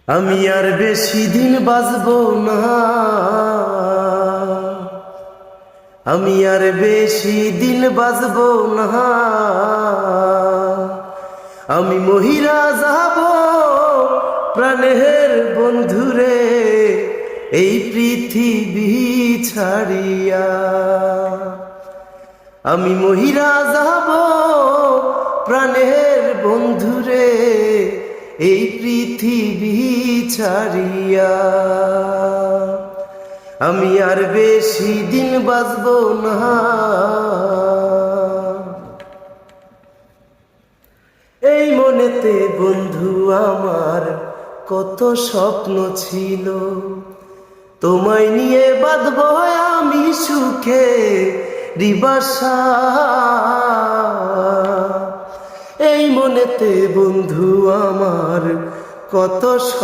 আমি আর বেশি দিন বাঁচবো না, আমি আর বেশি দিন বাঁচবো না। আমি মহিরা যাব প্রাণের বন্ধুরে এই পৃথিবী ছাড়িয়া। আমি মহিরা যাব প্রাণের বন্ধুরে এই পৃথিবী ছাড়িয়া। আমি আর বেশি দিন বাঁচবো না। এই মনেতে বন্ধু আমার কত স্বপ্ন ছিল, তোমায় নিয়ে বাঁধবো আমি সুখে বাসা। এই মনেতে বন্ধু আমার কত